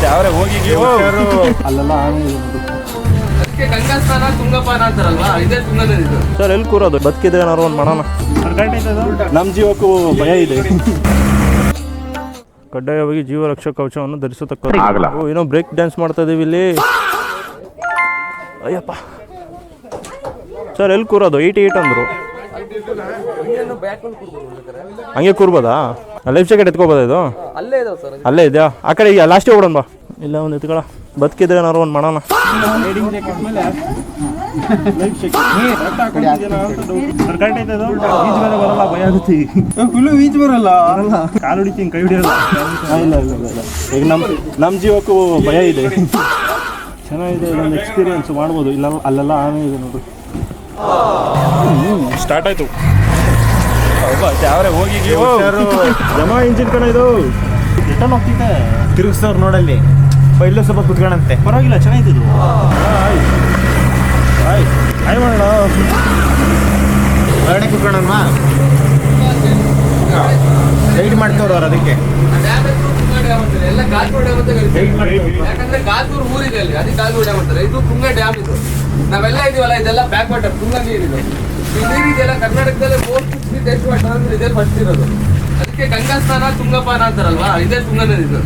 ಯಾವ್ರೆ ಹೋಗಿ ಅಲ್ಲೆಲ್ಲ ಅದಕ್ಕೆ ಗಂಗಾ ಸ್ನಾನ ತುಂಗಪಾನ ಅಂತಾರಲ್ವಾ, ಇದೇ ತುಂಗಾ ನದಿ ಇದು. ಸರ್ ಎಲ್ಲಿ ಕೂರೋದು? ಬದುಕಿದ್ರೆ ಏನಾರು ಒಂದು ಮಾಡೋಣ. ನಮ್ಮ ಜೀವಕ್ಕೂ ಭಯ ಇದೆ. ಕಡ್ಡಾಯವಾಗಿ ಜೀವ ರಕ್ಷಕ ಕವಚವನ್ನು ಧರಿಸತಕ್ಕದ್ದು. ಏನೋ ಬ್ರೇಕ್ ಡ್ಯಾನ್ಸ್ ಮಾಡ್ತಾ ಇದೀವಿ ಇಲ್ಲಿ. ಅಯ್ಯಪ್ಪ ಸರ್ ಎಲ್ಲಿ ಕೂರೋದು? 88 ಅಂದರು. ಹಂಗೆ ಕೂರ್ಬೋದಾ? ಲೈಫ್ ಜಾಕೆಟ್ ಎತ್ಕೋಬೋದಾ ಇದು? ಅಲ್ಲೇ ಇದೆಯಾ? ಆ ಕಡೆ ಈಗ ಲಾಸ್ಟಿಗೆ ಹೋಗೋಣ ಬಾ. ಇಲ್ಲ ಒಂದು ಎತ್ಕೊಳ. ಬದುಕಿದ್ರೆ ಏನಾರು ಒಂದು ಮಾಡೋಣ. ಬರಲ್ಲ, ಭಯ ಆಗುತ್ತೆ. ಈಜ್ ಬರಲ್ಲ, ಕಾಲು ಹೊಡಿತೀನಿ, ಕೈ ಹಿಡಿಯಲ್ಲ. ಇಲ್ಲ ಈಗ ನಮ್ಮ ಜೀವಕ್ಕೂ ಭಯ ಇದೆ. ಚೆನ್ನಾಗಿದೆ, ಇದೊಂದು ಎಕ್ಸ್ಪೀರಿಯನ್ಸ್ ಮಾಡ್ಬೋದು. ಇಲ್ಲ ಅಲ್ಲೆಲ್ಲ ಆನೆ ಇದೆ ನೋಡಿ. ಸ್ಟಾರ್ಟ್ ಆಯ್ತು. ಯಾವ್ರೆ ಹೋಗಿ ಜಮಾ ಇಂಜಿನ್ ಕಣ ಇದು. ರಿಟರ್ನ್ ಹೋಗ್ತಿದ್ದೆ, ತಿರುಗಿಸ್ತವ್ರು ನೋಡಲ್ಲಿ. ಇಲ್ಲೂ ಸ್ವಲ್ಪ ಕುತ್ಕೊಳ್ಳಂತೆ, ಪರವಾಗಿಲ್ಲ, ಚೆನ್ನಾಗಿದ್ದು. ಆಯ್ ಮಾಡೋಣ, ಹೊರಗಡೆ ಕುತ್ಕೊಳ್ಳೋಣ. ಗೈಡ್ ಮಾಡ್ತವ್ರು ಅವ್ರು ಅದಕ್ಕೆ. ಎಲ್ಲ ಗಾಲ್ಗೂರ್ ಡ್ಯಾಮ್ ಅಂತ ಯಾಕಂದ್ರೆ ಗಾಲ್ಗೂರ್ ಊರಿದೆ ಅಲ್ಲಿ, ಅದಕ್ಕೆ ಗಾಲ್ಗೂರ್ ಡ್ಯಾಮ್ ಅಂತಾರೆ. ಇದು ತುಂಗಾ ಡ್ಯಾಮ್. ಇದು ನಾವೆಲ್ಲ ಇದೀವಲ್ಲ, ಇದೆಲ್ಲ ಬ್ಯಾಕ್ ವಾಟರ್. ತುಂಗಾ ನೀರಿದೆ. ಈ ನೀರಿದೆಲ್ಲ ಕರ್ನಾಟಕದಲ್ಲಿ 460 ಟೆಸ್ಟ್ ವಾಟರ್ ಅಂದ್ರೆ ಇದೇ ಫಸ್ಟ್ ಇರೋದು. ಅದಕ್ಕೆ ಗಂಗಾ ಸ್ನಾನ ತುಂಗಪಾನ ಅಂತಾರಲ್ವಾ, ಇದೇ ತುಂಗಾ ನದಿ ಇದು.